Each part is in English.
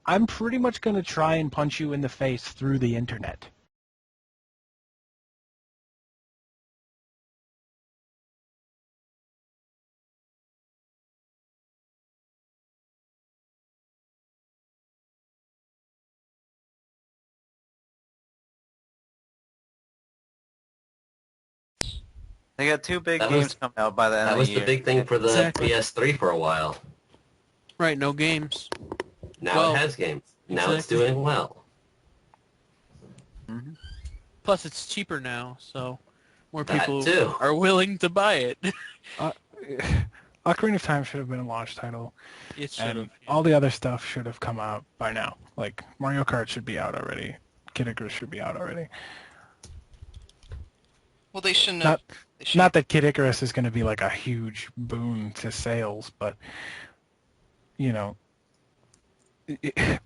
I'm pretty much going to try and punch you in the face through the internet. They got two big That games was- coming out by the end That of was the the year. big thing for the Exactly. PS3 for a while. Right, no games. Now Well, it has games. Now it's exactly. doing well. Mhm. Plus, it's cheaper now, so more That people too. are willing to buy it. Ocarina of Time should have been a launch title, It should and have. all the other stuff should have come out by now. Like, Mario Kart should be out already. Kid Icarus should be out already. Well, they shouldn't Not, have. They shouldn't not that Kid Icarus is going to be like a huge boon to sales, but, you know,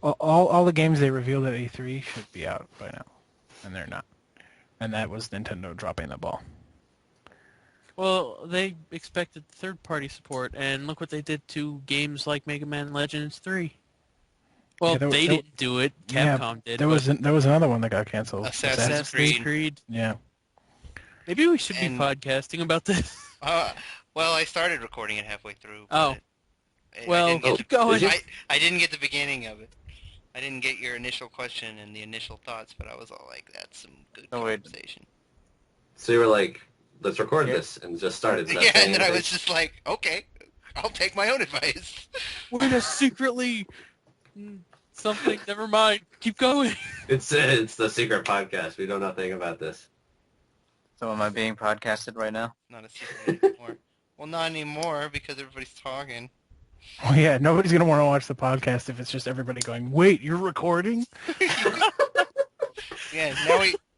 all the games they revealed at E3 should be out by now, and they're not. And that was Nintendo dropping the ball. Well, they expected third-party support, and look what they did to games like Mega Man Legends 3. Well, Yeah, they didn't do it. Capcom did. There was another one that got canceled. Assassin's Creed. Yeah. Maybe we should And- be podcasting about this. Well, I started recording it halfway through. Oh. but Well, I didn't get keep going. I didn't get the beginning of it. I didn't get your initial question and the initial thoughts, but I was all like, "That's some good Oh, wait. conversation." So you were like, let's record this, and just started. Yeah, and then I was just like, "Okay, I'll take my own advice." We're gonna secretly something. Never mind. Keep going. It's the secret podcast. We know nothing about this. So am I being podcasted right now? Not a secret anymore. Well, not anymore because everybody's talking. Well, yeah, nobody's going to want to watch the podcast if it's just everybody going, wait, you're recording? Yeah,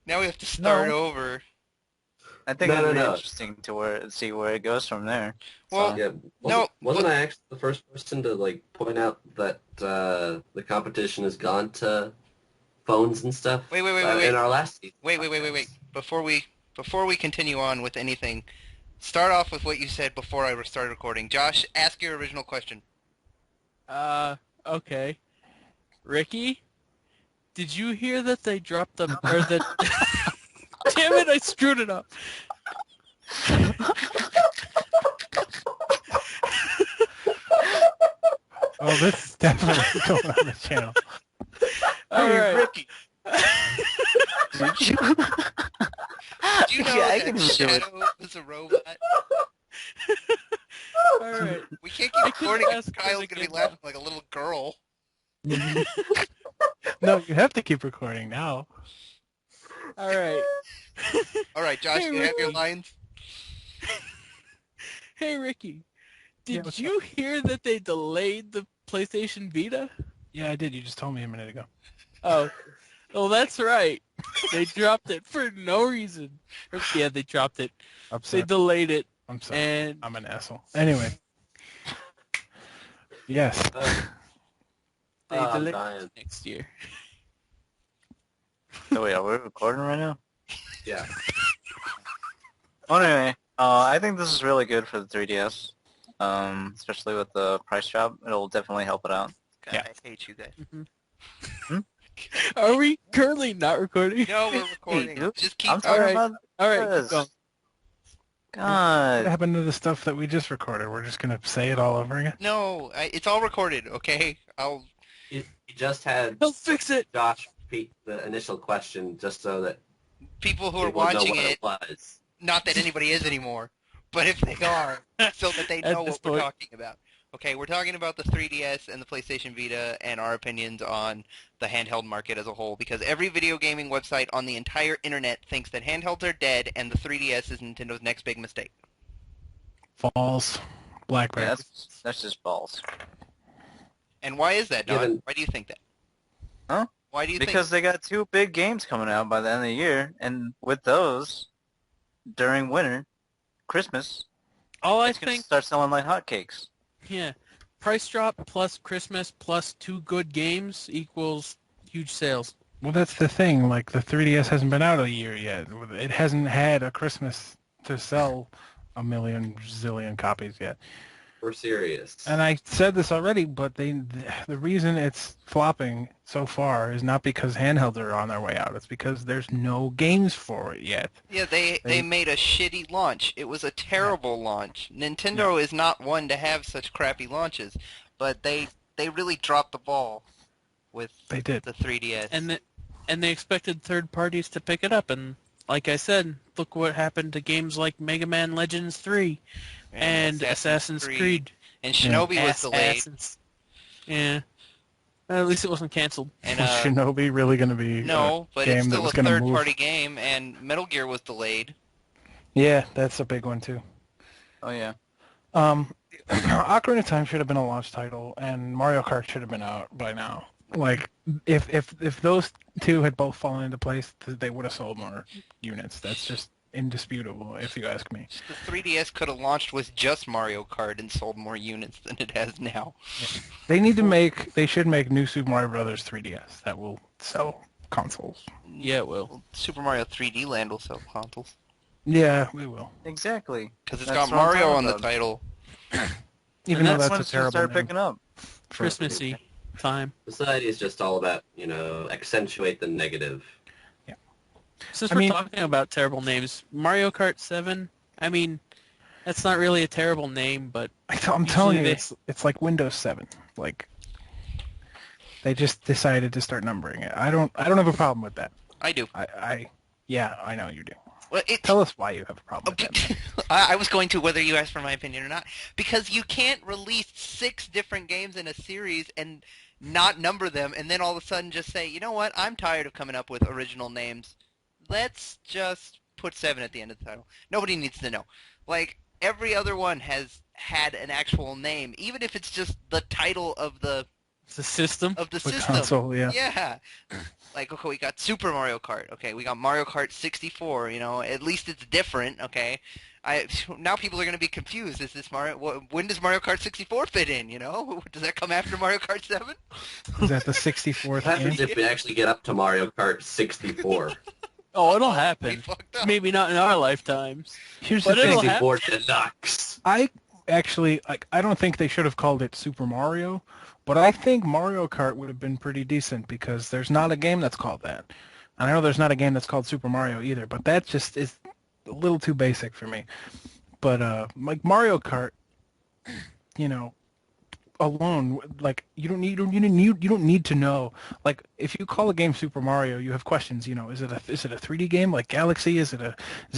now we have to start over. I think No, it'd be no. interesting to see where it goes from there. Well, So, Yeah, No, wasn't but- I actually the first person to like point out that the competition has gone to phones and stuff? Wait. In our last season. Wait. Before we continue on with anything, start off with what you said before I started recording. Josh, ask your original question. Okay. Ricky, did you hear that they dropped the or that? Damn it! I screwed it up. Oh, this is definitely going on the channel. All right. Ricky. Did you? Do you know Yeah, I that can do it. Shadow is a robot? All right. We can't I keep couldn't recording ask if Kyle's for the gonna be game. laughing like a little girl. No, you have to keep recording now. All right. All right, Josh, Hey, you have your Ricky. lines. Hey, Ricky, Yeah, did what's you hear that they delayed the PlayStation Vita? Yeah, I did. You just told me a minute ago. Oh, that's right. They dropped it for no reason. Yeah, they dropped it. They Upset. delayed it, I'm sorry. and I'm an asshole. Anyway. Yes. they I'm delayed dying. it next year. So wait, are we recording right now? Yeah. Well, anyway, I think this is really good for the 3DS, especially with the price drop. It'll definitely help it out. God, Yeah. I hate you guys. Are we currently not recording? No, we're recording. dude. Just keep I'm talking Alright. about All right, this. keep going. What God. happened to the stuff that we just recorded? We're just going to say it all over again? No, it's all recorded. Okay, I'll. You just had He'll fix it. Josh repeat the initial question just so that People who are people know watching what it, was. not that anybody is anymore, but if they are, so that they At know this what we're point. talking about. Okay, we're talking about the 3DS and the PlayStation Vita and our opinions on the handheld market as a whole, because every video gaming website on the entire internet thinks that handhelds are dead and the 3DS is Nintendo's next big mistake. False. Blackberry. Yeah, that's just balls. And why is that, Don? Given- Why do you think that? Huh? Why do you Because they got two big games coming out by the end of the year, and with those, during winter, Christmas, All I it's going to think, start selling like hotcakes. yeah, price drop plus Christmas plus 2 good games equals huge sales. Well, that's the thing. Like, the 3DS hasn't been out a year yet. It hasn't had a Christmas to sell a million zillion copies yet. We're serious. And I said this already, but the reason it's flopping so far is not because handhelds are on their way out. It's because there's no games for it yet. Yeah, they made a shitty launch. It was a terrible launch. Nintendo is not one to have such crappy launches, but they really dropped the ball with They did. the 3DS. And they expected third parties to pick it up, and like I said, look what happened to games like Mega Man Legends 3 and Assassin's Creed. And Shinobi was delayed. Yeah. At least it wasn't canceled. And Was Shinobi really going to be no, a but game it's that still was a going to third-party move? game, and Metal Gear was delayed. Yeah, that's a big one too. Oh yeah. Ocarina of Time should have been a launch title, and Mario Kart should have been out by now. Like, if those two had both fallen into place, they would have sold more units. That's just indisputable, if you ask me. The 3DS could have launched with just Mario Kart and sold more units than it has now. They should make New Super Mario Brothers 3DS. That will sell consoles. Yeah, it will. Well, Super Mario 3D Land will sell consoles. Yeah, we will. Exactly. Because it's That's got what I'm Mario talking on the about. title. Even And though when that's a it's gonna terrible start name. picking up. Christmassy time. Society is just all about, accentuate the negative. Since I we're mean- talking about terrible names, Mario Kart 7, I mean, that's not really a terrible name, but I'm telling you, Usually it's like Windows 7. Like, they just decided to start numbering it. I don't have a problem with that. I do. Yeah, I know you do. Well, Tell us why you have a problem with that. I was going to, whether you asked for my opinion or not, because you can't release 6 different games in a series and not number them, and then all of a sudden just say, you know what, I'm tired of coming up with original names. Let's just put 7 at the end of the title. Nobody needs to know. Like, every other one has had an actual name, even if it's just the title of the system. The system. console, yeah. Yeah. Like, okay, we got Super Mario Kart. Okay, we got Mario Kart 64. At least it's different. Okay. Now people are going to be confused. Is this Mario? When does Mario Kart 64 fit in? Does that come after Mario Kart 7? Is that the 64th What happens game? if we actually get up to Mario Kart 64? Oh, it'll We happen. fucked up. Maybe not in our lifetimes. Here's the But it'll thing. happen. 64 Deluxe. I actually, I don't think they should have called it Super Mario, but I think Mario Kart would have been pretty decent because there's not a game that's called that. And I know there's not a game that's called Super Mario either, but that just is a little too basic for me. But like Mario Kart, alone, like you don't need to know. Like if you call a game Super Mario, you have questions. Is it a 3D game like Galaxy? Is it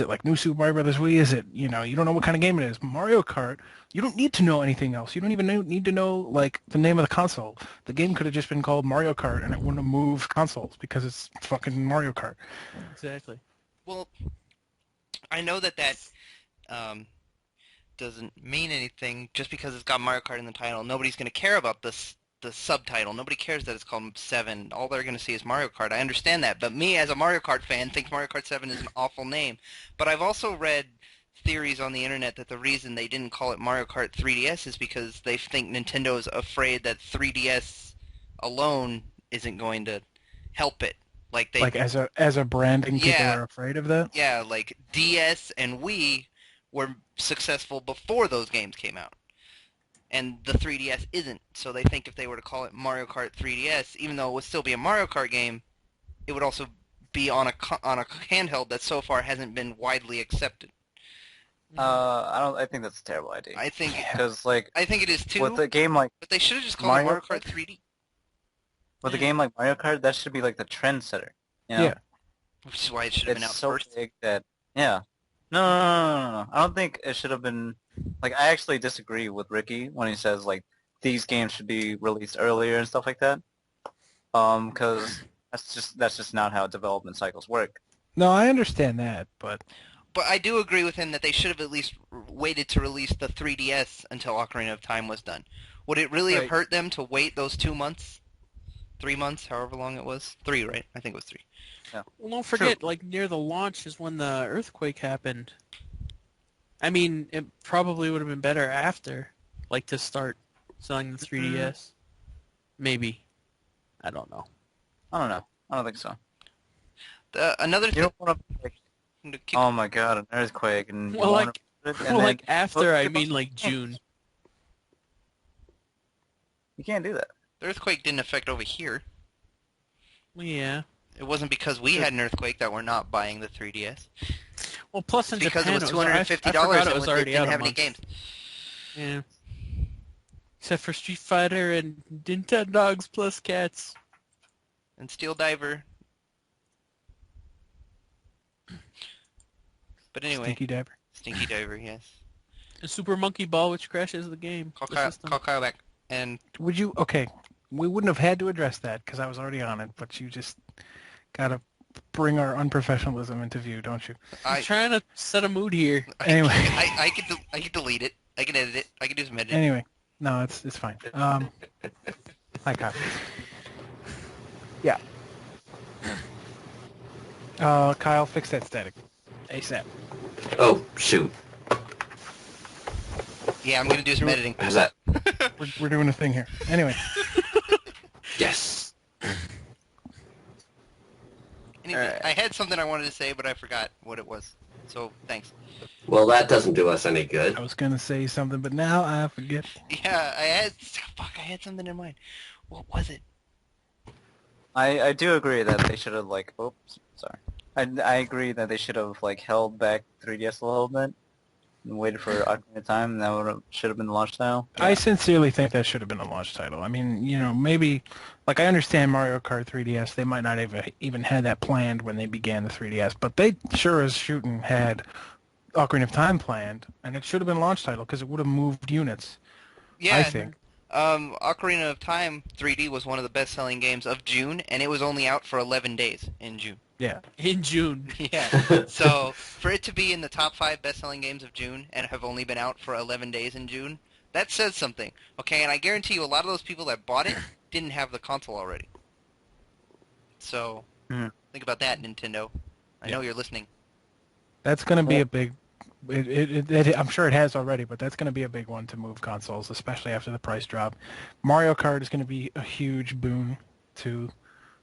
like New Super Mario Brothers Wii? Is it you don't know what kind of game it is. Mario Kart, you don't need to know anything else. You don't even need to know like the name of the console. The game could have just been called Mario Kart, and it wouldn't have moved consoles because it's fucking Mario Kart. Exactly. Well, I know that doesn't mean anything just because it's got Mario Kart in the title. Nobody's going to care about the subtitle. Nobody cares that it's called 7. All they're going to see is Mario Kart. I understand that. But me, as a Mario Kart fan, think Mario Kart 7 is an awful name. But I've also read theories on the internet that the reason they didn't call it Mario Kart 3DS is because they think Nintendo is afraid that 3DS alone isn't going to help it. Like as a branding, people Yeah. are afraid of that. Yeah, like DS and Wii were successful before those games came out. And the 3DS isn't. So they think if they were to call it Mario Kart 3DS, even though it would still be a Mario Kart game, it would also be on a handheld that so far hasn't been widely accepted. I think that's a terrible idea. I think Because like I think it is too, with a game like but they should have just called it Mario Mario Kart 3D. with a game like Mario Kart, that should be like the trendsetter. You know? Yeah. Which is why it should have been out It's so first. big that no. I don't think it should have been. Like I actually disagree with Ricky when he says like these games should be released earlier and stuff like that. Because that's just not how development cycles work. No, I understand that, but But I do agree with him that they should have at least waited to release the 3DS until Ocarina of Time was done. Would it really have Right. hurt them to wait those 2 months? 3 months, however long it was? 3, right? I think it was 3. Well, don't forget, like, near the launch is when the earthquake happened. I mean, it probably would have been better after, like, to start selling the 3DS. Maybe. I don't know. I don't know. I don't think so. Another You thing... don't want to. Oh my god, an earthquake and. Well, you like, wanna- and well, then- like, after, Well, I think about mean, like, games. June. You can't do that. The earthquake didn't affect over here. Yeah. It wasn't because we had an earthquake that we're not buying the 3DS. Well, plus in It's because Japan, it was I $250 forgot it and was it already didn't out a have any month. games. Yeah. Except for Street Fighter and Nintendogs plus cats. And Steel Diver. But anyway, Stinky Diver. Stinky Diver, yes. And Super Monkey Ball, which crashes the game. Call the system. Kyle back. And Would you? Okay, we wouldn't have had to address that because I was already on it. But you just gotta bring our unprofessionalism into view, don't you? I'm trying to set a mood here. Anyway. I could delete it. I can edit it. I can do some editing. Anyway, no, it's fine. Hi, Kyle. Yeah. Kyle, fix that static. ASAP. Oh, shoot. Yeah, I'm gonna do some editing. How's that? We're doing a thing here. Anyway. Yes. Anyway, Alright. I had something I wanted to say, but I forgot what it was. So, thanks. Well, that doesn't do us any good. I was gonna say something, but now I forget. Yeah, I had something in mind. What was it? I do agree that they should have like. Oops, sorry. I agree that they should have like held back 3DS a little bit and waited for Ocarina of Time. And that should have been the launch title. I sincerely think that should have been a launch title. I mean, maybe, like, I understand Mario Kart 3DS. They might not even had that planned when they began the 3DS, but they sure as shooting had Ocarina of Time planned, and it should have been launch title because it would have moved units. Yeah, I think. Ocarina of Time 3D was one of the best-selling games of June, and it was only out for 11 days in June. Yeah. In June. Yeah. So for it to be in the top 5 best-selling games of June and have only been out for 11 days in June, that says something. Okay, and I guarantee you a lot of those people that bought it didn't have the console already. So think about that, Nintendo. I know you're listening. That's going to be a big. I'm sure it has already, but that's going to be a big one to move consoles, especially after the price drop. Mario Kart is going to be a huge boon to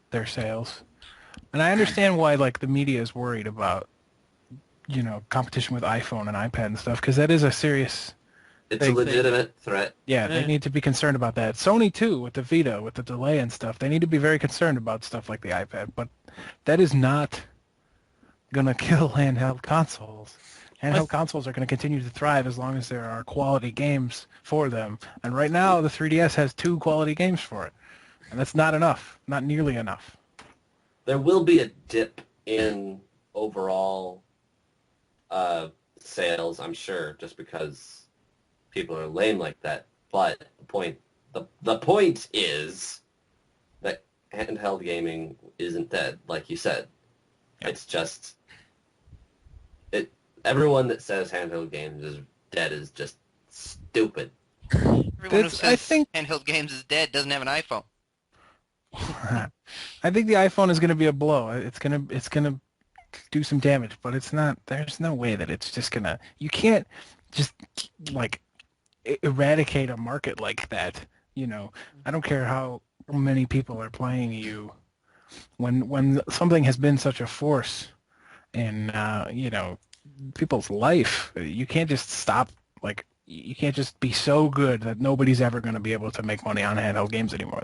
their sales, and I understand why like the media is worried about competition with iPhone and iPad and stuff because that is a serious. It's a legitimate threat. Yeah, they need to be concerned about that. Sony too, with the Vita, with the delay and stuff, they need to be very concerned about stuff like the iPad. But that is not gonna kill handheld consoles. Handheld consoles are going to continue to thrive as long as there are quality games for them. And right now, the 3DS has 2 quality games for it. And that's not enough. Not nearly enough. There will be a dip in overall sales, I'm sure, just because people are lame like that. But the point is that handheld gaming isn't dead, like you said. Yeah. It's just... Everyone that says handheld games is dead is just stupid. Everyone who says I think handheld games is dead doesn't have an iPhone. I think the iPhone is going to be a blow. It's going to do some damage, but it's not. There's no way that it's just going to. You can't just like eradicate a market like that. I don't care how many people are playing you. When something has been such a force in people's life, you can't just stop. Like, you can't just be so good that nobody's ever going to be able to make money on handheld games anymore.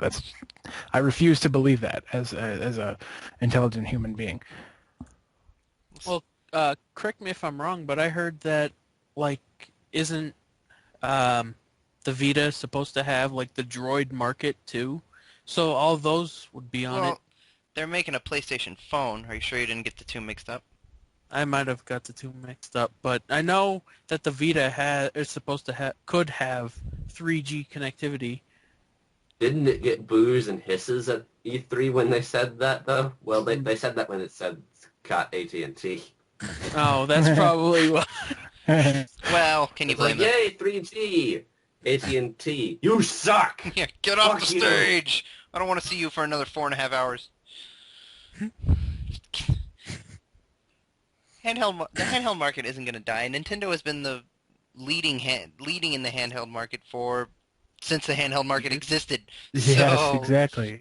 I refuse to believe that as a intelligent human being. Well, correct me if I'm wrong, but I heard that isn't the Vita supposed to have the Droid market too? So all those would be on it. They're making a PlayStation phone. Are you sure you didn't get the 2 mixed up? I might have got the 2 mixed up, but I know that the Vita is supposed to could have 3G connectivity. Didn't it get boos and hisses at E3 when they said that, though? Well, they said that when it said got AT&T. Oh, that's probably what. Well, can you It's like, blame them? yay, 3G! AT&T, you suck! Yeah, get off Fuck the you. stage! I don't want to see you for another 4.5 hours. The handheld market isn't going to die. Nintendo has been the leading in the handheld market since the handheld market existed. Yes, So, exactly.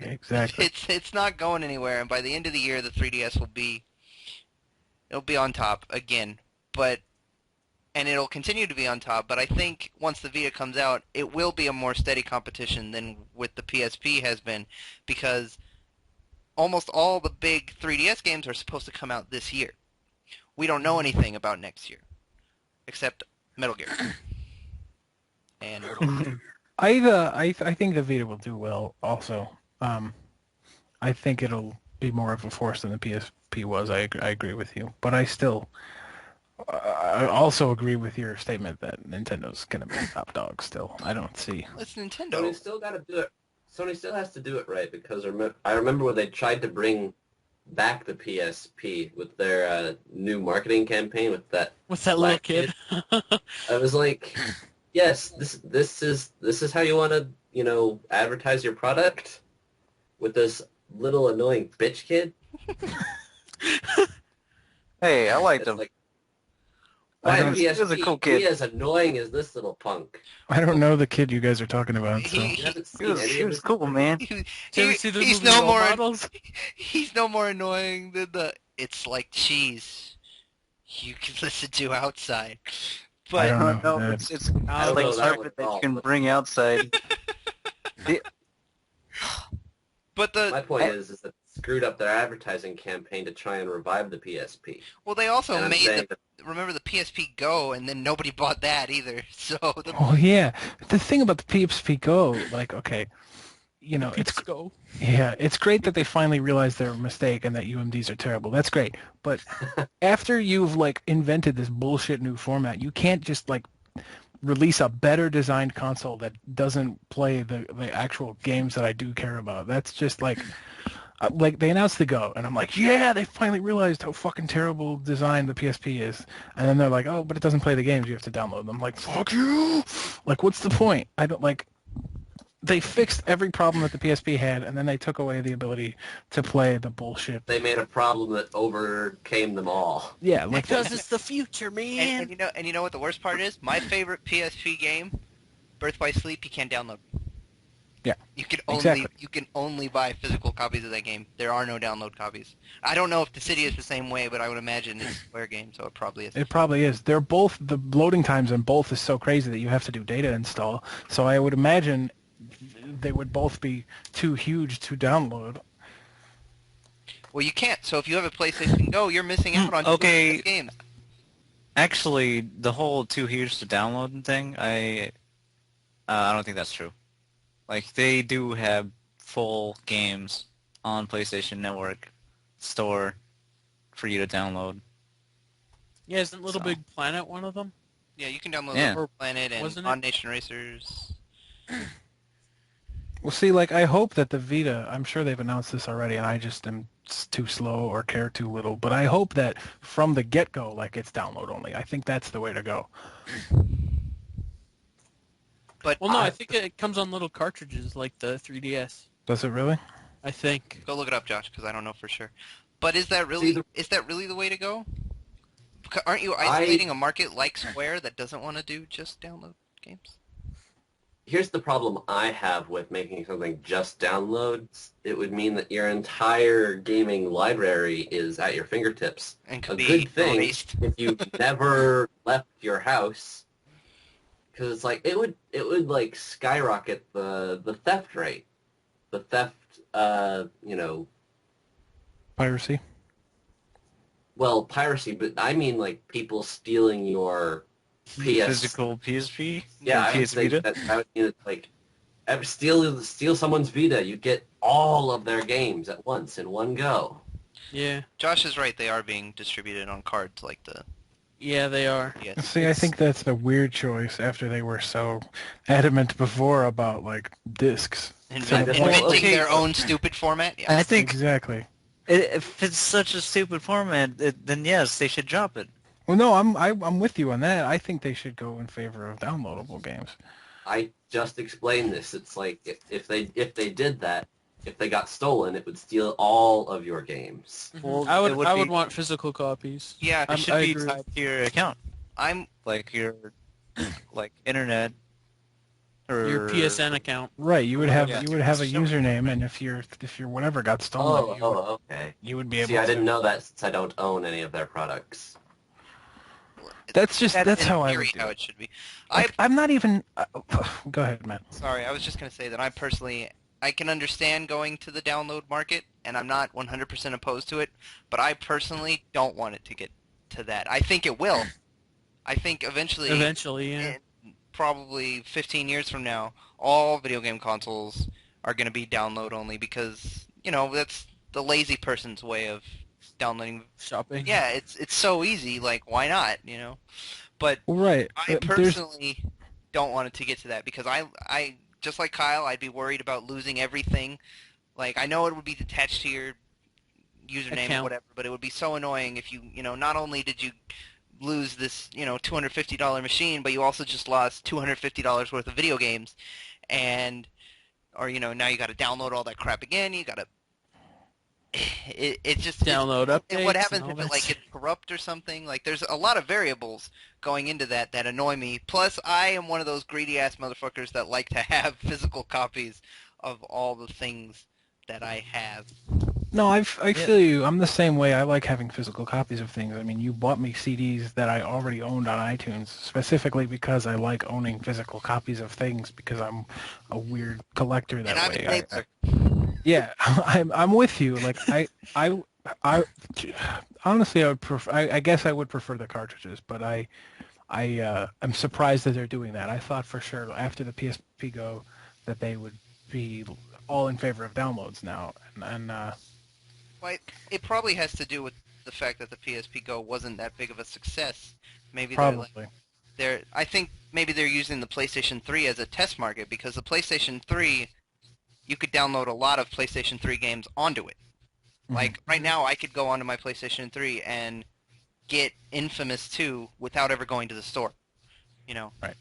It's not going anywhere, and by the end of the year, the 3DS will be on top again. But and it'll continue to be on top, but I think once the Vita comes out, it will be a more steady competition than with the PSP has been, because almost all the big 3DS games are supposed to come out this year. We don't know anything about next year, except Metal Gear. And I think the Vita will do well also. I think it'll be more of a force than the PSP was. I agree with you. But I also agree with your statement that Nintendo's going to be top dog still. I don't see. it's Nintendo. Sony still got to do it. Sony still has to do it right, because I remember when they tried to bring back the PSP with their new marketing campaign with that little black kid. I was like, yes, this is how you want to, advertise your product, with this little annoying bitch kid. Hey, I liked It's him. like, I why don't- he was a cool kid. Be as annoying as this little punk? I don't know the kid you guys are talking about. So. You haven't He seen was, any he of was his- cool, man. Did you ever see the He's movie no Role more. Models? He's no more annoying than the. It's like cheese. You can listen to outside, I but don't know. No, that- it's I don't like know that chocolate one at that all, you can but- bring outside. but My the point is that screwed up their advertising campaign to try and revive the PSP. well, they also And I'm made saying the. Remember the PSP Go, and then nobody bought that either. So the, Oh yeah, the thing about the PSP Go, like, okay, it's go. yeah, it's great that they finally realized their mistake and that UMDs are terrible. That's great, but after you've invented this bullshit new format, you can't just release a better designed console that doesn't play the actual games that I do care about. That's just they announced the Go, and I'm like, yeah, they finally realized how fucking terrible design the PSP is. And then they're like, oh, but it doesn't play the games. You have to download them. Like, fuck you. What's the point? I don't They fixed every problem that the PSP had, and then they took away the ability to play the bullshit. They made a problem that overcame them all. Yeah, Because it's the future, man. and you know what the worst part is? My favorite PSP game, Birth by Sleep, you can't download. Yeah, You can only buy physical copies of that game. There are no download copies. I don't know if the city is the same way, but I would imagine it's a Square game, so it probably is. it probably is. They're both, the loading times on both is so crazy that you have to do data install. So I would imagine they would both be too huge to download. Well, you can't. So if you have a PlayStation Go, you're missing out on Okay. two games. Actually, the whole too huge to download thing, I don't think that's true. They do have full games on PlayStation Network store for you to download. Yeah, isn't Little So. Big Planet one of them? Yeah, you can download Yeah. Little Planet and Wasn't it? On Nation Racers. Well, see, I hope that the Vita, I'm sure they've announced this already, and I just am too slow or care too little, but I hope that from the get-go, it's download only. I think that's the way to go. But Well, no, I think it comes on little cartridges like the 3DS. Does it really? I think. go look it up, Josh, because I don't know for sure. But is that really the way to go? Aren't you isolating a market like Square that doesn't want to do just download games? Here's the problem I have with making something just downloads. It would mean that your entire gaming library is at your fingertips. And A could be good thing erased. if you never left your house, because it would skyrocket the theft rate, the theft Piracy? well, piracy, but I mean people stealing your PS. Physical PSP? Yeah, Or I would PS say Vita? that would mean steal someone's Vita, you get all of their games at once in one go. Yeah. Josh is right. They are being distributed on cards like the Yeah, they are. yes. See, I think that's the weird choice after they were so adamant before about, discs. Inventing okay. their own stupid format. Yeah. I think Exactly. if it's such a stupid format, then yes, they should drop it. Well, no, I'm with you on that. I think they should go in favor of downloadable games. I just explained this. It's if they did that, if they got stolen, it would steal all of your games. Well, I would it would I be- would want physical copies. Yeah, It should I be agree. tied to your account, I'm your internet or Your PSN account. Right, you would Oh, have yeah. a username, and if your whatever got stolen, Oh, okay. you would be able See, I to. didn't know that since I don't own any of their products. That's in how I would theory do how it. it should be. I'm not even. Go ahead, Matt. Sorry, I was just going to say that I can understand going to the download market, and I'm not 100% opposed to it, but I personally don't want it to get to that. I think it will. I think eventually, yeah. in probably 15 years from now, all video game consoles are going to be download only because, that's the lazy person's way of downloading. Shopping. Yeah, it's so easy, like, why not, But Right. I There's personally don't want it to get to that because I just like Kyle, I'd be worried about losing everything. Like I know it would be attached to your username or Account. whatever, but it would be so annoying if not only did you lose this, $250 machine, but you also just lost $250 worth of video games, and or now you got to download all that crap again. You got to it just Download and what updates happens and all if it that like gets corrupt or something? Like there's a lot of variables going into that annoy me. Plus I am one of those greedy ass motherfuckers that like to have physical copies of all the things that I have. No, I feel you. I'm the same way. I like having physical copies of things. I mean, you bought me CDs that I already owned on iTunes, specifically because I like owning physical copies of things because I'm a weird collector that And I'm way. an enabler. Yeah, I'm with you. Like I honestly I would prefer. I guess I would prefer the cartridges, but I'm surprised that they're doing that. I thought for sure after the PSP Go that they would be all in favor of downloads now, and Well, it probably has to do with the fact that the PSP Go wasn't that big of a success. Maybe probably. I think maybe they're using the PlayStation 3 as a test market because the PlayStation 3, you could download a lot of PlayStation 3 games onto it. Mhm. Like right now, I could go onto my PlayStation 3 and get Infamous 2 without ever going to the store. Right.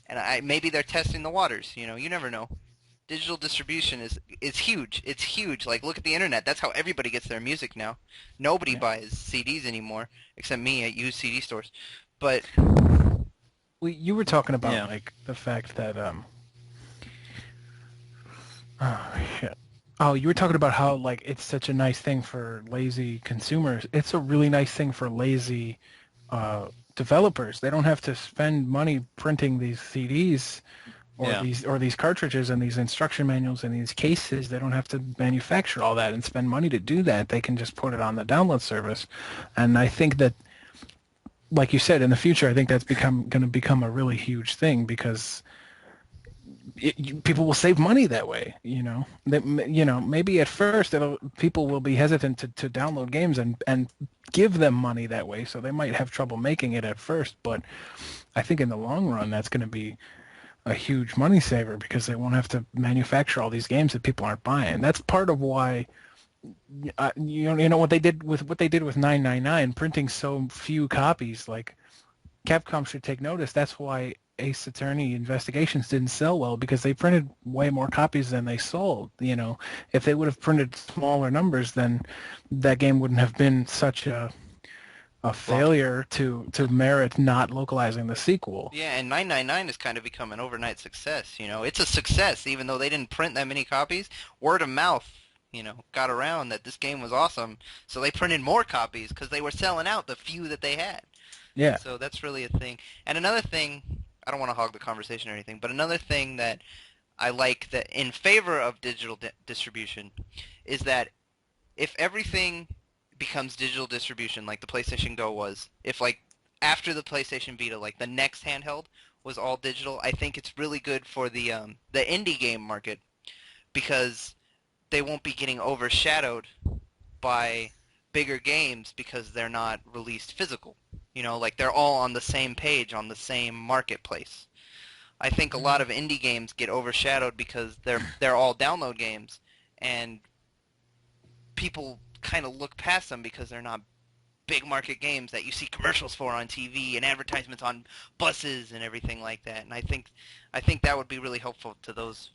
And maybe they're testing the waters. You never know. Digital distribution is huge. It's huge. Like look at the internet. That's how everybody gets their music now. Nobody buys CDs anymore except me at used CD stores. But Well, you were talking about Yeah. like the fact that oh shit. Oh, you were talking about how like it's such a nice thing for lazy consumers. It's a really nice thing for lazy developers. They don't have to spend money printing these CDs or Yeah. these cartridges and these instruction manuals and these cases. They don't have to manufacture all that and spend money to do that. They can just put it on the download service. And I think that, like you said, in the future, I think that's going to become a really huge thing because people will save money that way. Maybe at first people will be hesitant to download games and give them money that way, so they might have trouble making it at first. But I think in the long run, that's going to be a huge money saver because they won't have to manufacture all these games that people aren't buying. That's part of why. What they did with 999, printing so few copies. Like Capcom should take notice. That's why Ace Attorney Investigations didn't sell well because they printed way more copies than they sold. If they would have printed smaller numbers, then that game wouldn't have been such a failure to merit not localizing the sequel. yeah, and 999 has kind of become an overnight success. It's a success even though they didn't print that many copies. Word of mouth, got around that this game was awesome, so they printed more copies because they were selling out the few that they had. Yeah. So that's really a thing. And another thing, I don't want to hog the conversation or anything, but another thing that I like that in favor of digital distribution is that if everything becomes digital distribution like the PlayStation Go was, if like after the PlayStation Vita, like the next handheld was all digital, I think it's really good for the indie game market because they won't be getting overshadowed by bigger games because they're not released physical. Like they're all on the same page on the same marketplace. I think a lot of indie games get overshadowed because they're all download games, and people kind of look past them because they're not big market games that you see commercials for on TV and advertisements on buses and everything like that. And I think that would be really helpful to those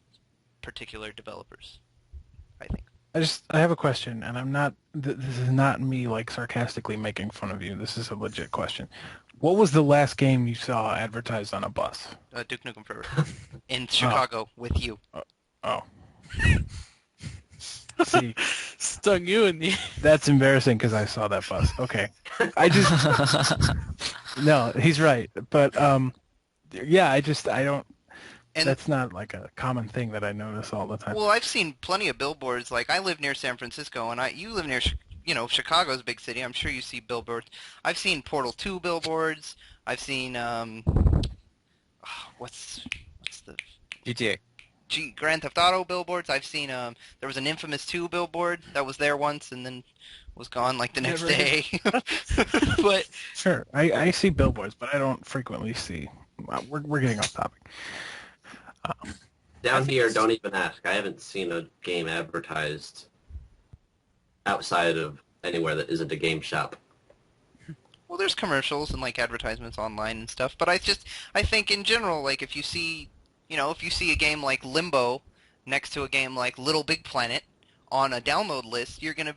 particular developers. I think. I have a question, and I'm not. This is not me like sarcastically making fun of you. This is a legit question. What was the last game you saw advertised on a bus? Duke Nukem Forever in Chicago with you. Oh. See, Stung you in the... that's embarrassing because I saw that bus. Okay. I just No, he's right. But yeah, I don't. And That's not like a common thing that I notice all the time. well, I've seen plenty of billboards. Like I live near San Francisco, and you live near, Chicago's a big city. I'm sure you see billboards. I've seen Portal 2 billboards. I've seen what's the GTA. Grand Theft Auto billboards. I've seen there was an Infamous 2 billboard that was there once and then was gone like the next Never day. But Sure, I see billboards, but I don't frequently see. We're getting off topic. Down here, don't even ask. I haven't seen a game advertised outside of anywhere that isn't a game shop. well, there's commercials and like advertisements online and stuff. But I think in general, like if you see a game like Limbo next to a game like Little Big Planet on a download list, you're gonna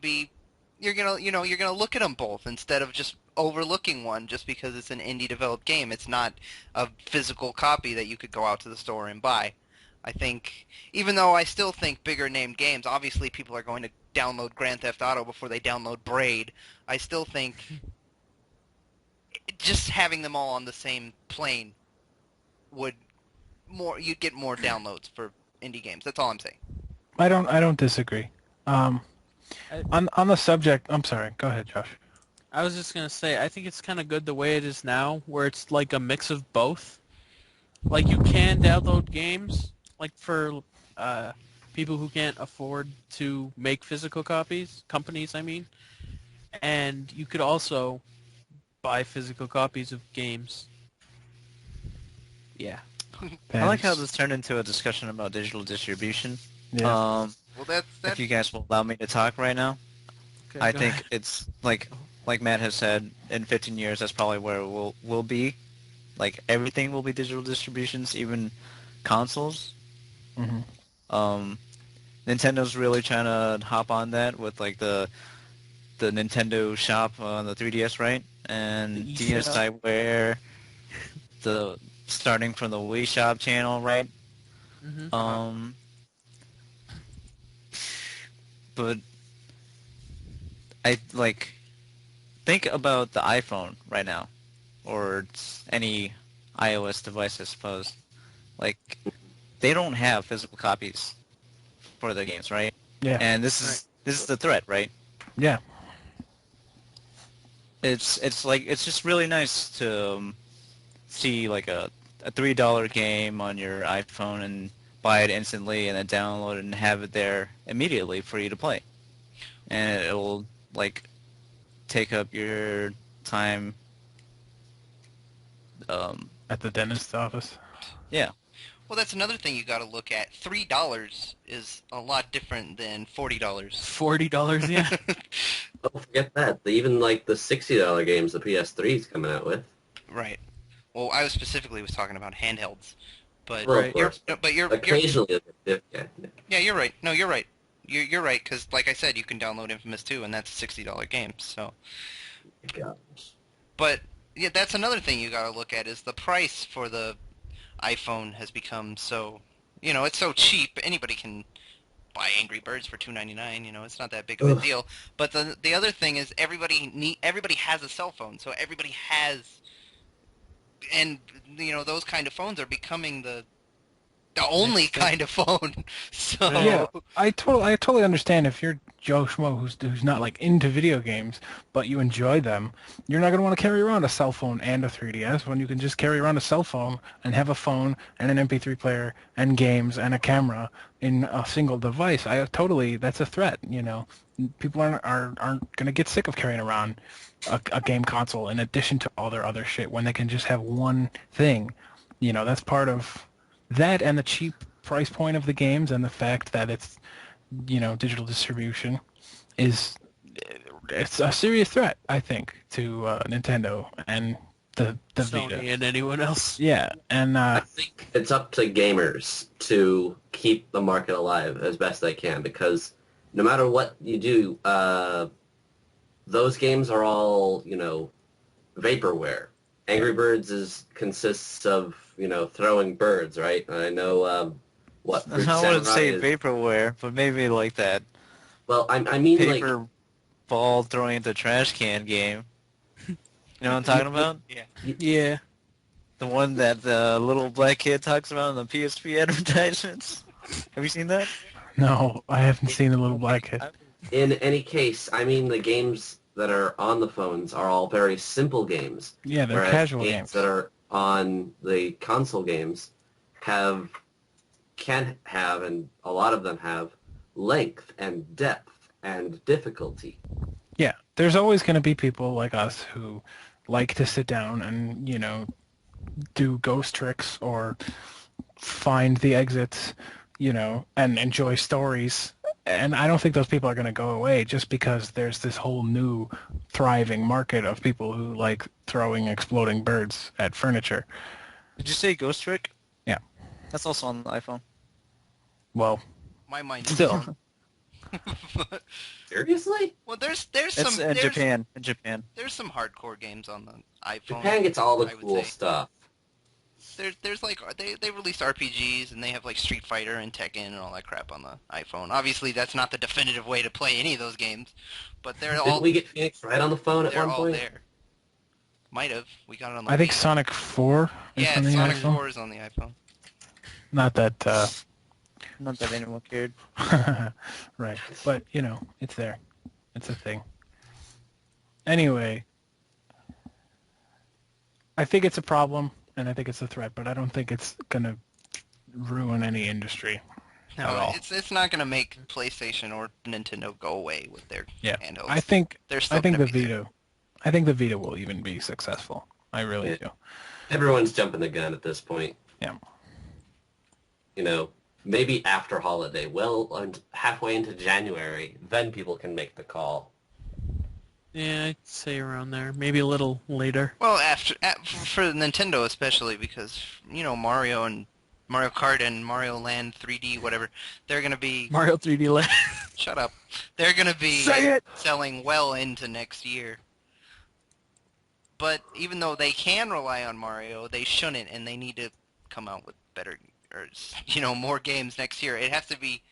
look at them both instead of just overlooking one just because it's an indie developed game. It's not a physical copy that you could go out to the store and buy. I think, even though I still think bigger named games, obviously people are going to download Grand Theft Auto before they download Braid. I still think just having them all on the same plane you'd get more downloads for indie games. That's all I'm saying. I don't disagree. On the subject, I'm sorry. Go ahead, Josh. I was just gonna say, I think it's kind of good the way it is now, where it's like a mix of both. Like you can download games, like for people who can't afford to make physical copies, companies, I mean, and you could also buy physical copies of games. Yeah. I like how this turned into a discussion about digital distribution. Yeah. Well, that's If you guys will allow me to talk right now, Okay, I go think ahead. it's like Matt has said, in 15 years, that's probably where we'll be. Like everything will be digital distributions, even consoles. Mhm. Nintendo's really trying to hop on that with like the Nintendo Shop on the 3DS, right? And The eShop. DSiWare, the starting from the Wii Shop channel, right? Mm-hmm. But I like think about the iPhone right now, or any iOS device, I suppose. Like they don't have physical copies for their games, right? Yeah. And this is the threat, right? Yeah. It's like it's just really nice to see like a $3 game on your iPhone and buy it instantly and then download it and have it there immediately for you to play. And it'll like take up your time. At the dentist's office. Yeah. Well, that's another thing you got to look at. $3 is a lot different than $40. $40, yeah. Don't forget that. Even like the $60 games the PS3 is coming out with. Right. Well, I was talking about handhelds, but Well, Right. of course. you're Occasionally, yeah. yeah, you're right. No, you're right. You're right because, like I said, you can download Infamous 2, and that's a $60 game. So, but yeah, that's another thing you got to look at is the price for the iPhone has become so, it's so cheap. Anybody can buy Angry Birds for $2.99. It's not that big of a Ugh. deal. But the other thing is everybody has a cell phone, so everybody has, and those kind of phones are becoming the only Next thing. kind of phone. So Yeah, I totally understand if you're Joe Schmo who's not like into video games, but you enjoy them. You're not gonna want to carry around a cell phone and a 3DS when you can just carry around a cell phone and have a phone and an MP3 player and games and a camera in a single device. That's a threat. People aren't gonna get sick of carrying around a game console in addition to all their other shit when they can just have one thing. That's part of that and the cheap price point of the games and the fact that it's digital distribution it's a serious threat, I think, to Nintendo and the Sony Vita. and anyone else. Yeah, and I think it's up to gamers to keep the market alive as best they can because no matter what you do, those games are all, vaporware. Angry Birds consists of, throwing birds, right? And I know what I Fruit wouldn't Samurai say is. vaporware, but maybe like that Well, I mean like paper ball throwing the trash can game. You know what I'm talking about? Yeah. The one that the little black kid talks about in the PSP advertisements. Have you seen that? No, I haven't seen the little black kid. In any case, I mean the games that are on the phones are all very simple games. Yeah, they're whereas casual games games. that are on the console games can have, and a lot of them have, length and depth and difficulty. Yeah, there's always going to be people like us who like to sit down and, do ghost tricks or find the exits, and enjoy stories. And I don't think those people are going to go away just because there's this whole new thriving market of people who like throwing exploding birds at furniture. Did you say Ghost Trick? Yeah. That's also on the iPhone. well, My mind is Still. blown. Seriously? Well, there's It's some in Japan. In Japan. there's some hardcore games on the iPhone. Japan gets all the I would cool say. stuff. There's like they released RPGs and they have like Street Fighter and Tekken and all that crap on the iPhone. Obviously, that's not the definitive way to play any of those games, but they're Didn't all we get Phoenix Wright on the phone at they're one all point? there. Might have. We got it on the I think Wii. Sonic 4 is Yeah, on the Sonic iPhone. 4 is on the iPhone. Not that, Not that anyone cared. right. But, it's there. It's a thing. Anyway, I think it's a problem, and I think it's a threat, but I don't think it's going to ruin any industry. At No, all. it's not gonna make PlayStation or Nintendo go away with their Yeah. handhelds. I think They're still I think the gonna be there. Vita I think the Vita will even be successful. I really Yeah. do. Everyone's jumping the gun at this point. Yeah. Maybe after holiday, halfway into January, then people can make the call. Yeah, I'd say around there. Maybe a little later. Well, for Nintendo especially because Mario and Mario Kart and Mario Land 3D whatever, they're gonna be Mario 3D Land. shut up. They're gonna be Say it! selling well into next year. But even though they can rely on Mario, they shouldn't, and they need to come out with better or more games next year. It has to be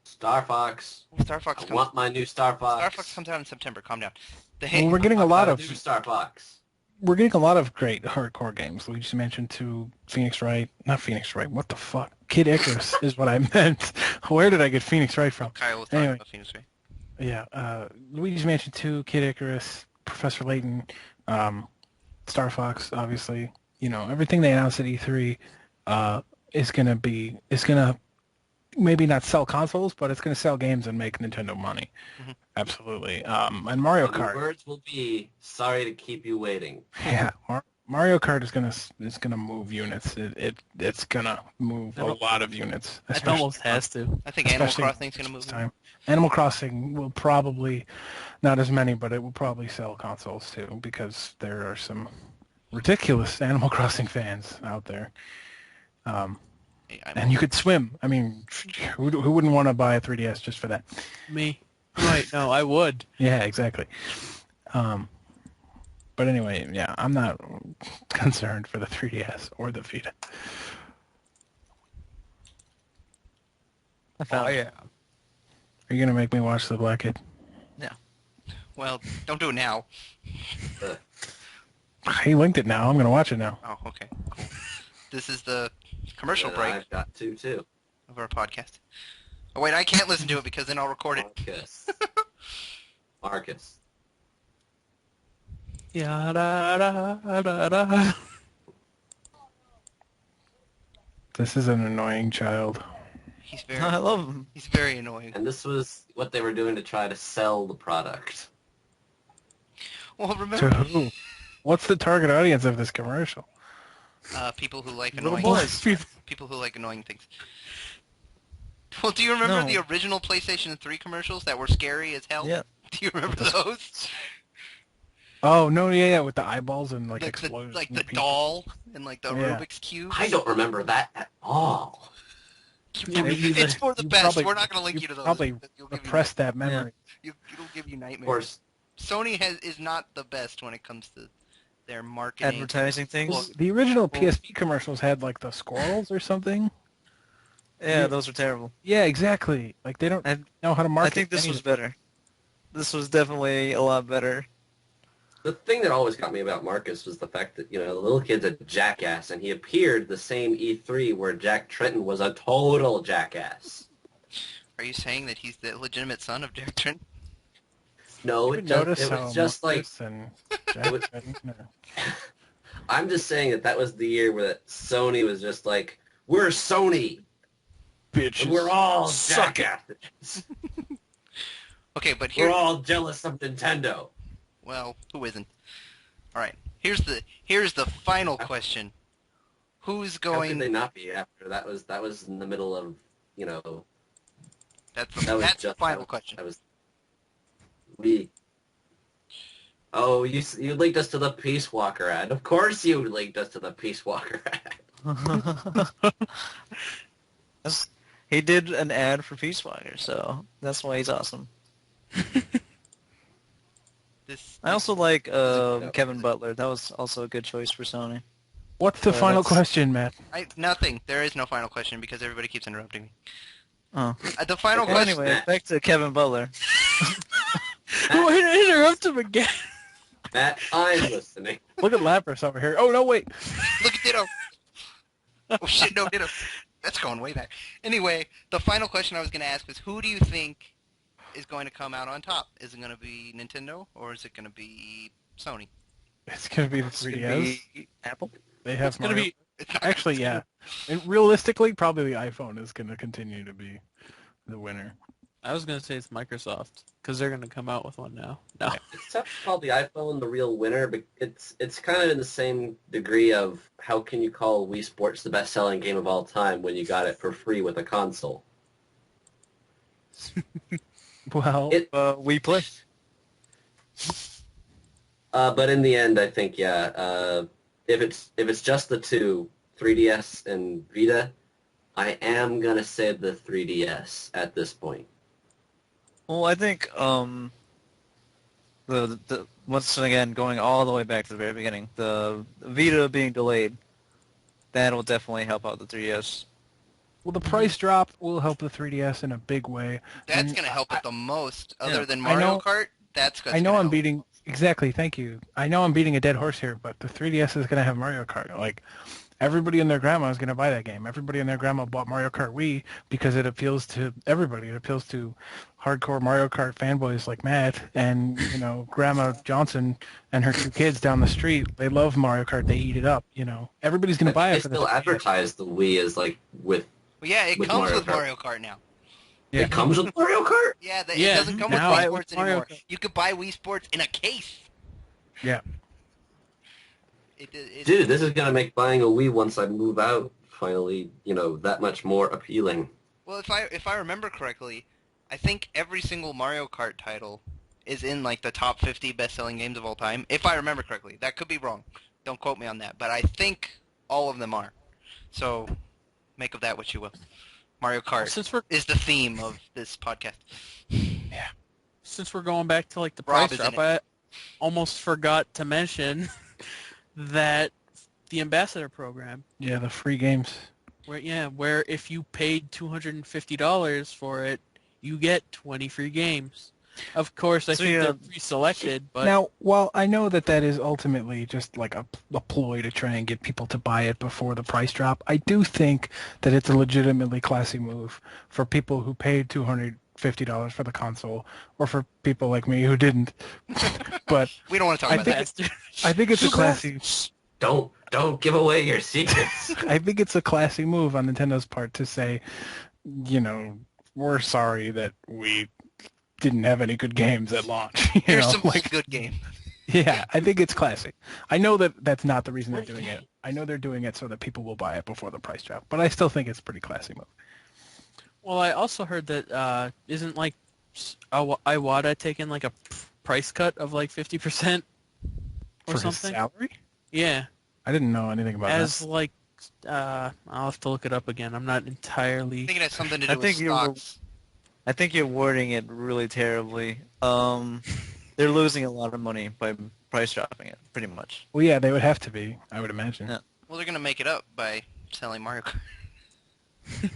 Star Fox. Star Fox I comes. want my new Star Fox. Star Fox comes out in September. Calm down. Well, we're getting a lot of new Star Fox. great hardcore games. We just mentioned not Phoenix Wright. What the fuck? Kid Icarus is what I meant. Where did I get Phoenix Wright from? Kyle was talking Anyway. about Phoenix Wright. Yeah, Luigi's Mansion 2, Kid Icarus, Professor Layton, Star Fox, obviously. Everything they announced at E3 is gonna maybe not sell consoles, but it's gonna sell games and make Nintendo money. Mhm. Absolutely. And Mario The Kart. words will be, sorry to keep you waiting. Yeah, Mario Kart is gonna move units. It's gonna move a lot of units. It especially almost has to. I think Animal especially Crossing's gonna move. this time. Animal Crossing will probably, not as many, but it will probably sell consoles too, because there are some ridiculous Animal Crossing fans out there. And you could swim. I mean, who wouldn't want to buy a 3DS just for that? Me. Right, no, I would. Yeah, exactly. But anyway, yeah, I'm not concerned for the 3DS or the Vita. Oh yeah. Are you gonna make me watch The Black Kid? Well, don't do it now. He linked it now. I'm gonna watch it now. Oh, okay, cool. This is the commercial And break I've got two, too. of our podcast. Oh wait, I can't listen to it because then I'll record it. Marcus. Marcus. Yeah, da, da, da, da. This is an annoying child. He's I very, love him. he's very annoying. And this was what they were doing to try to sell the product. Well, To remember, who? What's the target audience of this commercial? people who like Little annoying, boys. people who like annoying things. Well, do you remember No. the original PlayStation 3 commercials that were scary as hell? Yeah. Do you remember those? Oh no, yeah, with the eyeballs and like Like explosions. the and people. doll and like the Yeah. Rubik's Cube? I don't remember that at all. Yeah, me neither. It's for the You best. probably- We're not going to link you you to those. probably You'll give you Repress that memory. it'll give you Of nightmares. course, Sony is not the best when it comes to their marketing. Advertising things. Well, The original PSP commercials had like the squirrels or something. Yeah, those are terrible. Yeah, exactly. Like they don't I- know how to I market. think this any was of better. This was definitely a lot better. The thing that always got me about Marcus was the fact that, the little kid's a jackass, and he appeared the same E3 where Jack Trenton was a total jackass. Are you saying that he's the legitimate son of Jack Trent? No, You it would just, notice it how was just like, Marcus and it was, Jack Trenton are- I'm just saying that was the year where Sony was just like, we're Sony, bitches. and we're all Suck it. jackasses. Okay, but We're here, all jealous of Nintendo. well, who isn't? All right, here's the final question. Who's How could going? they not be after that was in the middle of, That's that was that's the just final question. that was we. Oh, you linked us to the Peace Walker ad. Of course you linked us to the Peace Walker ad. He did an ad for Peace Walker, so that's why he's awesome. I also like Kevin Butler. That was also a good choice for Sony. What's the final that's- question, Matt? Nothing. There is no final question because everybody keeps interrupting me. Oh. The final Okay. Well, question. anyway, back to Kevin Butler. Wait, interrupt him again. Matt, I'm listening. Look at Lapras over here. Oh, no, wait. Look at Ditto. Oh shit, no Ditto. That's going way back. Anyway, the final question I was going to ask was, who do you think is going to come out on top? Is it going to be Nintendo or is it going to be Sony? It's going to be the It's gonna 3DS. be Apple. They have It's gonna Mario. be It's not Actually, yeah. And realistically, probably the iPhone is going to continue to be the winner. I was gonna say it's Microsoft because they're gonna come out with one now. No, It's tough to call the iPhone the real winner, but it's kind of in the same degree of how can you call Wii Sports the best-selling game of all time when you got it for free with a console? Well, We play. But in the end, I think if it's just the two, 3DS and Vita, I am gonna say the 3DS at this point. Well, I think the once again going all the way back to the very beginning, the Vita being delayed, that'll definitely help out the 3DS. well, the price drop will help the 3DS in a big way. That's And going to help it the most, other Yeah. than I Mario know- Kart. That's I know I'm beating exactly. Thank you. I know I'm beating a dead horse here, but the 3DS is going to have Mario Kart. Like everybody and their grandma is going to buy that game. Everybody and their grandma bought Mario Kart Wii because it appeals to everybody. It appeals to hardcore Mario Kart fanboys like Matt and Grandma Johnson and her two kids down the street. They love Mario Kart. They eat it up. Everybody's going to buy They it for the still 3DS. advertise the Wii as like with Well, yeah, it with comes Mario with Kart. Mario Kart now. Yeah. It comes with Mario Kart. Yeah, Yeah, it doesn't come with now Wii I- Sports Mario anymore. Kart. You could buy Wii Sports in a case. Yeah. Dude, this is gonna make buying a Wii once I move out finally, that much more appealing. Well, if I remember correctly, I think every single Mario Kart title is in like the top 50 best-selling games of all time. If I remember correctly, that could be wrong. Don't quote me on that, but I think all of them are. So, make of that what you will. Mario Kart since we're is the theme of this podcast. going back to like the Rob price is in drop, I almost forgot to mention that the ambassador program, Yeah, the free games. where if you paid $250 for it, you get 20 free games. Of course, I So, think yeah. they're pre-selected, but Now, while I know that is ultimately just like a ploy to try and get people to buy it before the price drop, I do think that it's a legitimately classy move for people who paid $250 for the console, or for people like me who didn't. But We don't want to talk I about think that. I think it's a classy. Don't give away your secrets. I think it's a classy move on Nintendo's part to say, we're sorry that we didn't have any good games at launch. Here's some good game. Yeah, I think it's classy. I know that that's not the reason they're doing it. I know they're doing it so that people will buy it before the price drop, but I still think it's a pretty classy move. well, I also heard that isn't like Iwata taking like a price cut of like 50% or For his something? salary? Yeah, I didn't know anything about as that. like I'll have to look it up again. I'm not I entirely. think it has something to do I with think you were- stocks. I think you're wording it really terribly. They're losing a lot of money by price dropping it, pretty much. Well, yeah, they would have to be, I would imagine. Yeah. Well, they're going to make it up by selling Mario Kart.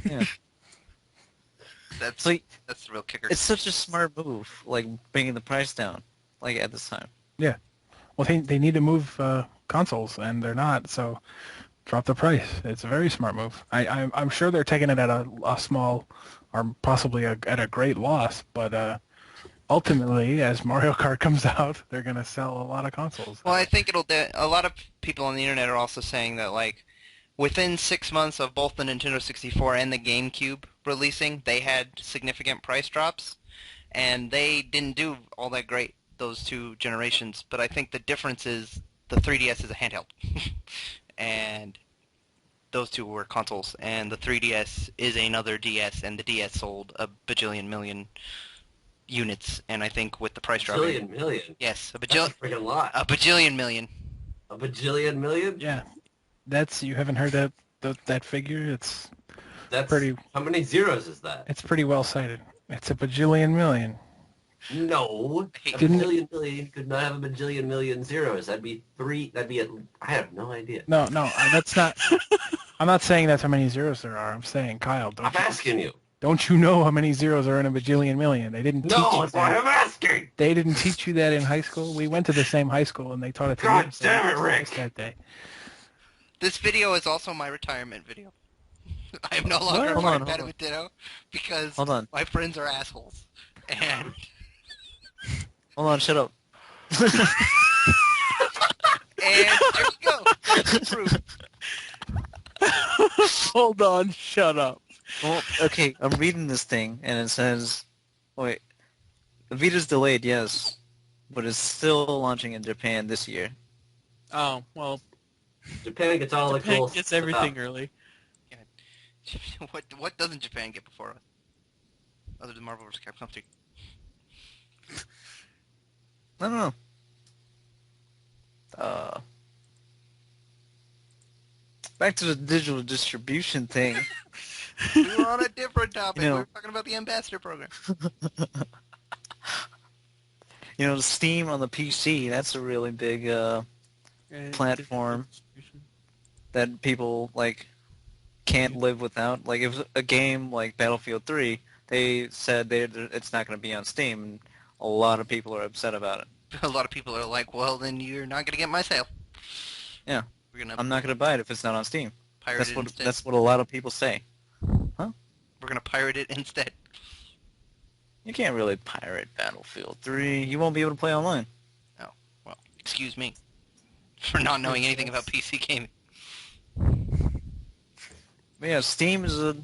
Yeah. That's So the real kicker. it's such a smart move, like bringing the price down, like at this time. Well, they need to move consoles, and they're not. So drop the price. It's a very smart move. I'm sure they're taking it at a small, or possibly at a great loss. But ultimately, as Mario Kart comes out, they're gonna sell a lot of consoles. Well, I think a lot of people on the internet are also saying that, like, within 6 months of both the Nintendo 64 and the GameCube releasing, they had significant price drops, and they didn't do all that great those two generations. But I think the difference is the 3DS is a handheld, and those two were consoles, and the 3DS is another DS, and the DS sold a bajillion million units, and I think with the price dropping, Million? yes, That's a freaking lot. a bajillion million. A bajillion million? Yeah, you haven't heard that figure. That's pretty. How many zeros is that? It's pretty well cited. It's a bajillion million. No, a Didn't- bajillion million could not have a bajillion million zeros. That'd be three. I have no idea. No, that's not. I'm not saying that's how many zeros there are. I'm saying, Kyle, I'm asking you. don't you know how many zeros are in a bajillion million? They didn't teach No, you that's why that. I'm asking. They didn't teach you that in high school. We went to the same high school, and they taught it to God me. damn it, Rick. That day. This video is also my retirement video. I am no longer Hold part on, of hold on. Ditto because Hold on. my friends are assholes. And Hold on, shut up. there you go. That's the proof. Hold on, shut up. Well, okay, I'm reading this thing, and it says, wait, the Vita's delayed, yes, but it's still launching in Japan this year. Oh, well, Japan gets all the Japan cool gets stuff. everything early. What doesn't Japan get before us? Other than Marvel vs. Capcom 3. I don't know. Back to the digital distribution thing. We were on a different topic. You know. We were talking about the ambassador program. You know, Steam on the PC, that's a really big platform that people, like, can't live without. Like, if a game like Battlefield 3, they said it's not going to be on Steam, and a lot of people are upset about it. A lot of people are like, well, then you're not going to get my sale. Yeah. We're going I'm to not going to buy it if it's not on Steam. pirate it instead. That's what a lot of people say. We're going to pirate it instead. You can't really pirate Battlefield 3. You won't be able to play online. Oh, well, excuse me for not knowing anything about PC gaming. But yeah, Steam is a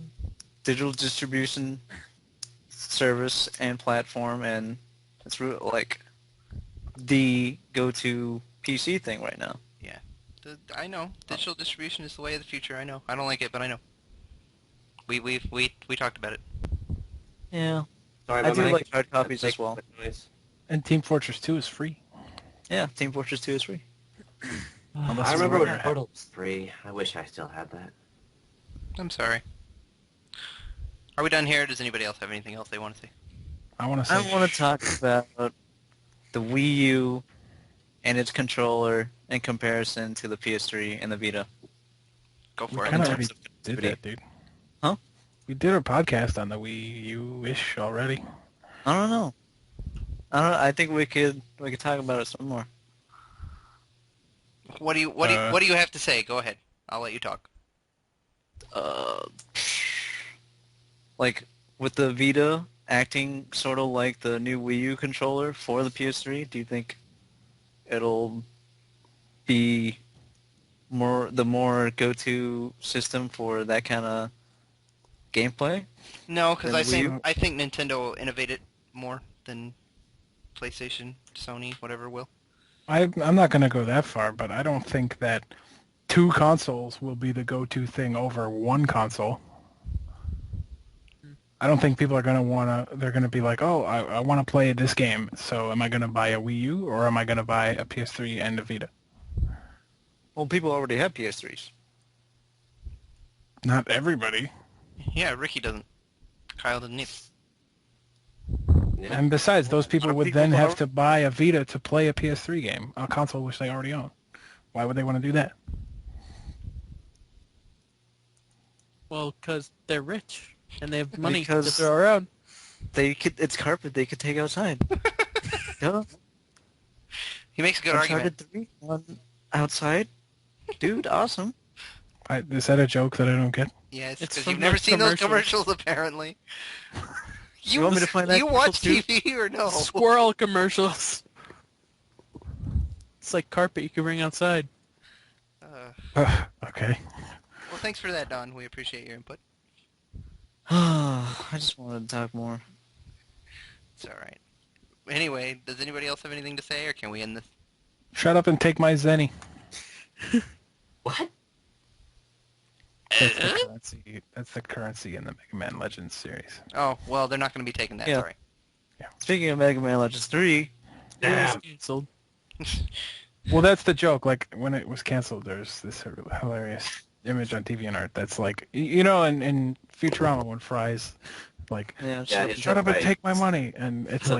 digital distribution service and platform, and it's like the go-to PC thing right now. Yeah, I know. Digital distribution is the way of the future. I know. I don't like it, but I know. We talked about it. Yeah. Sorry, I my do mic- like hard copies as well. Noise. And Team Fortress 2 is free. Yeah, Team Fortress 2 is free. Unless I it's remember when rare. Portal was free. I wish I still had that. I'm sorry. Are we done here? Does anybody else have anything else they want to say? I want to say. I want to talk about the Wii U and its controller in comparison to the PS3 and the Vita. Go We for it. kind of in already terms of did video. that, dude. Huh? We did a podcast on the Wii U-ish already. I don't know. I think we could talk about it some more. What do you have to say? Go ahead. I'll let you talk. Like with the Vita acting sort of like the new Wii U controller for the PS3, do you think it'll be the more go-to system for that kind of gameplay? No, because Then Wii U? I think Nintendo will innovate it more than PlayStation, Sony, whatever will. I'm not going to go that far, but I don't think that two consoles will be the go-to thing over one console. I don't think people are going to they're going to be like, oh, I want to play this game, so am I going to buy a Wii U or am I going to buy a PS3 and a Vita? Well, people already have PS3s. Not everybody. Yeah, Ricky doesn't. Kyle doesn't either. Yeah. And besides, those people Are would people then have already- to buy a Vita to play a PS3 game, a console which they already own. Why would they want to do that? Well, because they're rich and they have money to Because- throw around. It's carpet they could take outside. Duh. He makes a good argument. Uncharted 3 on outside. Dude, awesome. Is that a joke that I don't get? Yes, It's because from you've never those seen those commercials. commercials, apparently. You want me to find that You watch commercial too? TV or no? Squirrel commercials. It's like carpet you can bring outside. Okay. Well, thanks for that, Don. We appreciate your input. I just wanted to talk more. It's all right. Anyway, does anybody else have anything to say, or can we end this? Shut up and take my Zenny. What? That's the currency. That's the currency in the Mega Man Legends series. Oh, well, they're not going to be taking that. Yeah. Sorry. Speaking of Mega Man Legends 3, Damn. Canceled. Well, that's the joke. Like when it was canceled, there's this hilarious image on TV that's like, in Futurama when Fry's like, yeah, shut up and take my money, and it's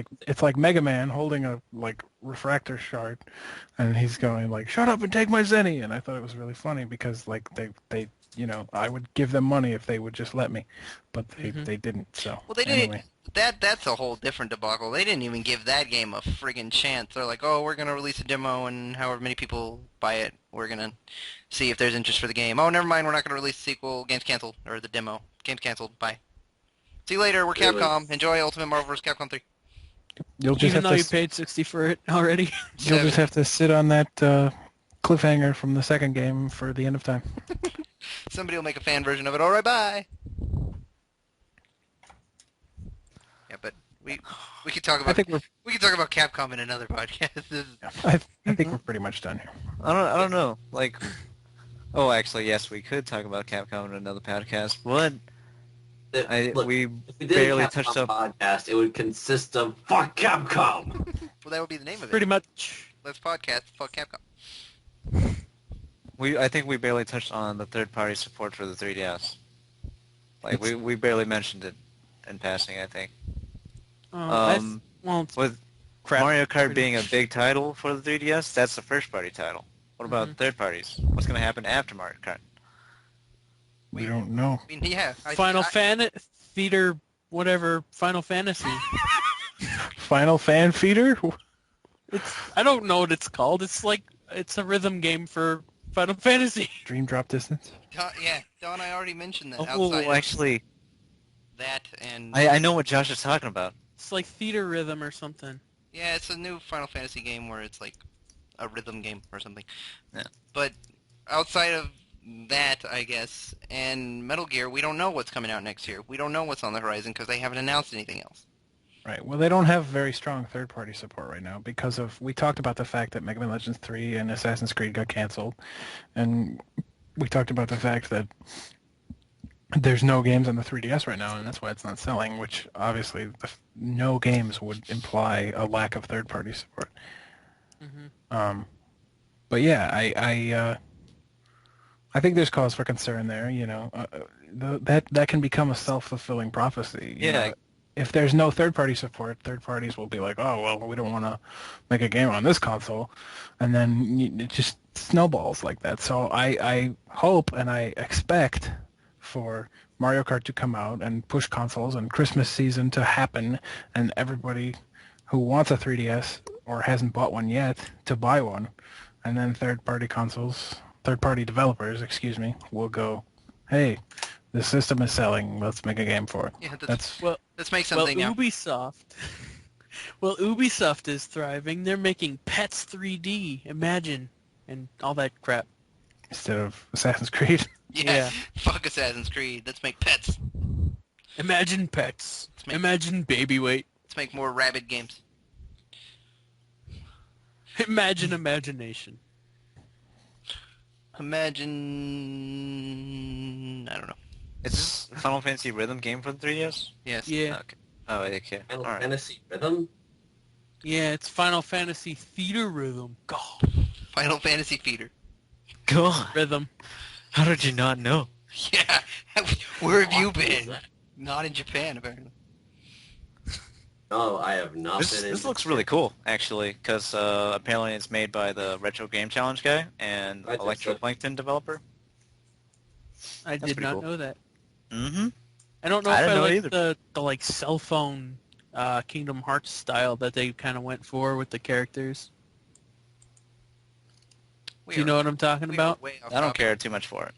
like Mega Man holding a like refractor shard, and he's going like, shut up and take my Zenny, and I thought it was really funny because like they I would give them money if they would just let me, but they didn't. So Well, they didn't. anyway. That's a whole different debacle. They didn't even give that game a friggin' chance. They're like, oh, we're going to release a demo, and however many people buy it, we're going to see if there's interest for the game. Oh, never mind, we're not going to release the sequel. Game's canceled. Or the demo. Game's canceled. Bye. See you later. We're Capcom. Enjoy Ultimate Marvel vs. Capcom 3. You'll just Even have though to you paid 60 for it already. you'll just have to sit on that cliffhanger from the second game for the end of time. Somebody will make a fan version of it. All right, bye. Yeah, but we could talk about we could talk about Capcom in another podcast. This is- I think we're pretty much done here. I don't know. Like, oh, actually, yes, we could talk about Capcom in another podcast, but Look, we if we did barely a Capcom touched up. podcast, it would consist of fuck Capcom. well, that would be the name of it. Pretty much. Let's podcast. Fuck Capcom. I think we barely touched on the third-party support for the 3DS. Like, we barely mentioned it in passing, I think. Well, it's With crap. Mario Kart Pretty- being a big title for the 3DS, that's the first-party title. What about third parties? What's going to happen after Mario Kart? We don't know. I mean, yeah. Final Theater, whatever, Final Fantasy. Final Fan Feeder? I don't know what it's called. It's a rhythm game for Final Fantasy. Dream Drop Distance? Don, I already mentioned that. Oh, outside of actually, that and I know what Josh is talking about. It's like theater rhythm or something. yeah, it's a new Final Fantasy game where it's like a rhythm game or something. Yeah. But outside of that, I guess, and Metal Gear, we don't know what's coming out next year. We don't know what's on the horizon because they haven't announced anything else. Right. Well, they don't have very strong third-party support right now because we talked about the fact that Mega Man Legends 3 and Assassin's Creed got canceled, and we talked about the fact that there's no games on the 3DS right now, and that's why it's not selling, which obviously no games would imply a lack of third-party support. But yeah, I think there's cause for concern there. That can become a self-fulfilling prophecy. You know, if there's no third-party support, third parties will be like, oh, well, we don't want to make a game on this console, and then it just snowballs like that. So I hope and I expect for Mario Kart to come out and push consoles and Christmas season to happen, and everybody who wants a 3DS or hasn't bought one yet to buy one, and then third-party developers, will go, hey, the system is selling. Let's make a game for it. Yeah, Let's make something now. Ubisoft is thriving. They're making Pets 3D. Imagine, and all that crap. Instead of Assassin's Creed. Yeah. Fuck Assassin's Creed. Let's make pets. Imagine Pets. Imagine Baby Weight. Let's make more rabid games. Imagine Imagination. Imagine... I don't know. Is this a Final Fantasy rhythm game for the 3DS? Yes. Yeah. Okay. Oh, okay. Final All right. Fantasy Rhythm? Yeah, it's Final Fantasy Theater Rhythm. God. Final Fantasy Feeder. Go on. Rhythm. How did you not know? Yeah. Where have you been? Not in Japan, apparently. No, I have not been in. This looks really cool, actually, because apparently it's made by the Retro Game Challenge guy and I think so. Electroplankton developer. I That's did pretty not cool. know that. Mm-hmm. I don't know I if didn't I know like either. the like cell phone Kingdom Hearts style that they kind of went for with the characters. Do you know what I'm talking We are about? way off I don't topic. care too much for it.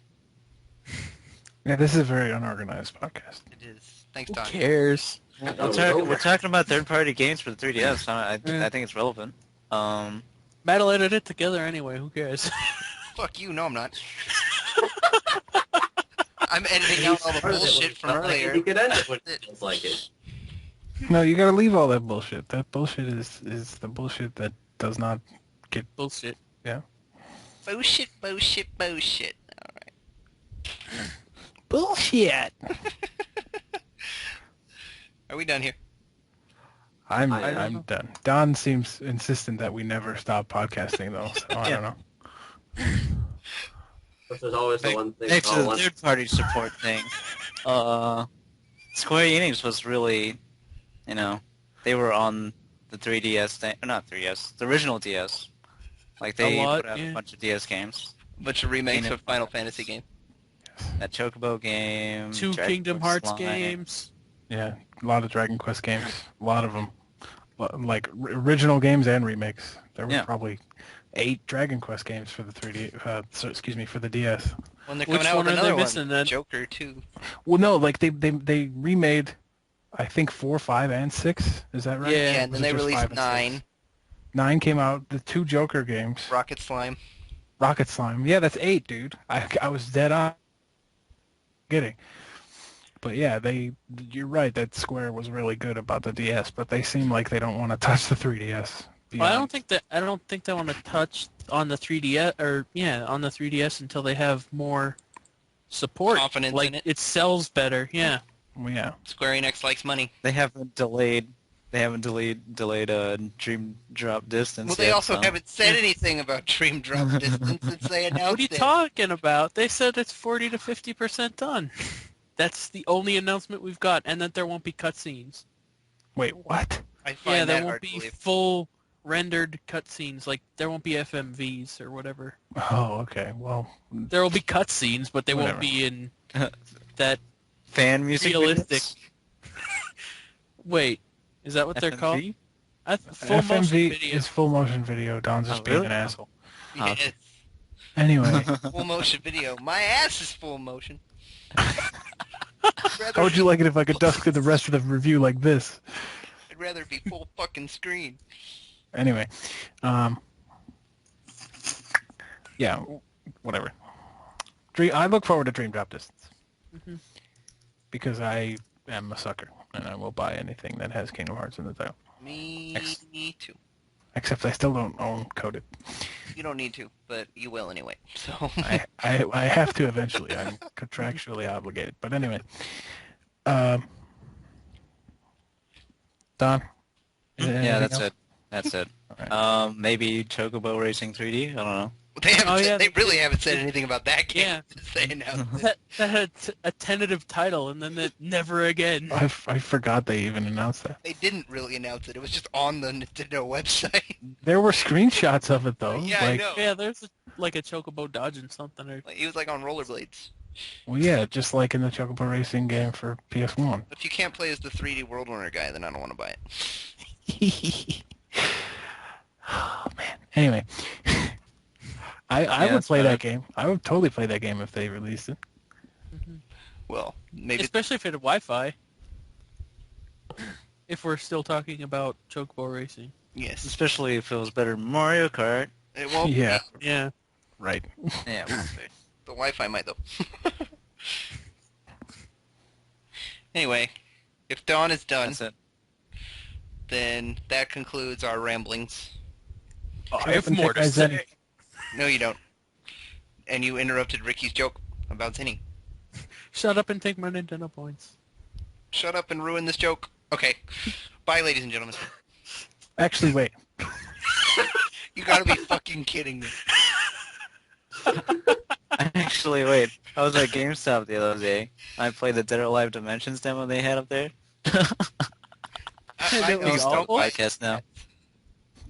Yeah, this is a very unorganized podcast. It is. Thanks, Who Don. cares? We're talking about third-party games for the 3DS. I think it's relevant. Matt'll edit it together anyway. Who cares? Fuck you. No, I'm not. I'm editing out all the Part of it bullshit was from felt like earlier. You could end it when it feels like it. No, you gotta leave all that bullshit. That bullshit is the bullshit that does not get... Bullshit. Bullshit, bullshit, bullshit. Alright. Bullshit! Are we done here? I'm I'm done. Don seems insistent that we never stop podcasting, though, so I don't know. But there's always the one thing. Next to oh, the one- third-party support thing, Square Enix was really, they were on the 3DS thing, not 3DS, the original DS. Like they A lot, put out yeah. a bunch of DS games. A bunch of remakes Ain't it of Final Fantasy game. That Chocobo game, 2 Dragon Kingdom Quest Hearts Line. games. Yeah, a lot of Dragon Quest games. A lot of them. Like, original games and remakes. There were Yeah. probably 8 Dragon Quest games for the 3D... for the DS. When they're Which coming out one with are they another missing one. then? Joker 2. Well, no, like, they remade, I think, 4, 5, and 6. Is that right? Yeah. Yeah, Or and was then it they just released 5 and 9. 6? 9 came out. The 2 Joker games. Rocket Slime. Rocket Slime. Yeah, that's 8, dude. I was dead on kidding. But yeah, you're right that Square was really good about the DS, but they seem like they don't want to touch the 3DS. Well, I don't think they want to touch on the 3DS on the 3DS until they have more support. Confidence like in it. It sells better. Yeah. Well, yeah. Square Enix likes money. They haven't delayed Dream Drop Distance. Well, they yet, also so. haven't said anything about Dream Drop Distance since they announced What are you it. talking about? They said it's 40 to 50% done. That's the only announcement we've got, and that there won't be cutscenes. Wait, what? I find Yeah, that there won't hard to be believe. full rendered cutscenes. Like there won't be FMVs or whatever. Oh, okay. Well, There will be cutscenes, but they Whatever. won't be in that Fan music realistic. videos? Wait, is that what they're called? FMV? Full motion FMV video. is full motion video. Don's just Oh, being really? an asshole. Oh, Yes, Anyway, full motion video. My ass is full motion. how would you like it if I could duck the rest of the review like this? I'd rather be full fucking screen. Anyway, yeah, whatever. I look forward to Dream Drop Distance Mhm. because I am a sucker and I will buy anything that has Kingdom Hearts in the title. Me too. Except I still don't own Coded. You don't need to, but you will anyway. So I have to eventually. I'm contractually obligated. But anyway, Don. is there Yeah, anything that's else? it. That's it. Alright. Maybe Chocobo Racing 3D. I don't know. they haven't. Oh, said, yeah, they they really haven't said anything about that game Yeah. since they announced it. That had a tentative title, and then never again. I forgot they even announced that. They didn't really announce it. It was just on the Nintendo website. There were screenshots of it though. Yeah, I like, know. Yeah, there's a chocobo dodging something. Or Like, he was like on rollerblades. Well, yeah, just like in the Chocobo Racing game for PS1. If you can't play as the 3D World Runner guy, then I don't want to buy it. Oh man. Anyway, I Yeah, would that's play better. that game. I would totally play that game if they released it. Well, maybe especially if it had Wi-Fi. If we're still talking about chocobo racing. yes. Especially if it was better than Mario Kart. It won't. Yeah. Yeah. Right. Yeah. The Wi-Fi might though. Anyway, if Dawn is done, That's it. then that concludes our ramblings. I have Haven't more you to guys say. any- No, you don't. And you interrupted Ricky's joke about Zinni. Shut up and take my Nintendo points. Shut up and ruin this joke. Okay. Bye, ladies and gentlemen. Actually, wait. You gotta be fucking kidding me. Actually, wait. I was at GameStop the other day. I played the Dead or Alive Dimensions demo they had up there. I That know. was Please don't awful. podcast now.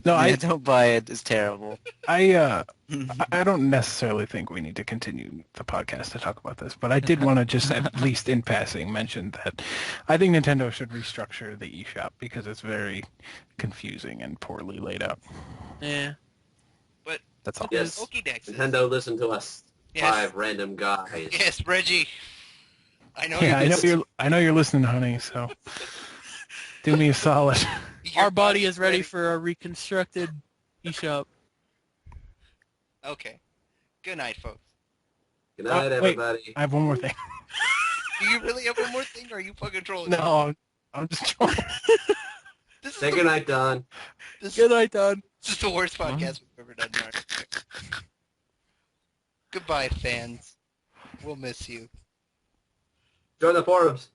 No, Yeah, don't buy it. It's terrible. I don't necessarily think we need to continue the podcast to talk about this, but I did want to just at least in passing mention that I think Nintendo should restructure the eShop because it's very confusing and poorly laid out. Yeah. But That's all. Yes. Pokédexes. Nintendo, listen to us. Yes. 5 random guys. Yes, Reggie. I know. Yeah, I know you're listening, honey. So do me a solid. Our body is ready for a reconstructed eShop. Okay. Good night, folks. Good night, Wait. everybody. I have one more thing. Do you really have one more thing, or are you fucking trolling? No, I'm just trolling. Say good night, Don. Good night, Don. This is the worst podcast we've ever done. Mark. Goodbye, fans. We'll miss you. Join the forums.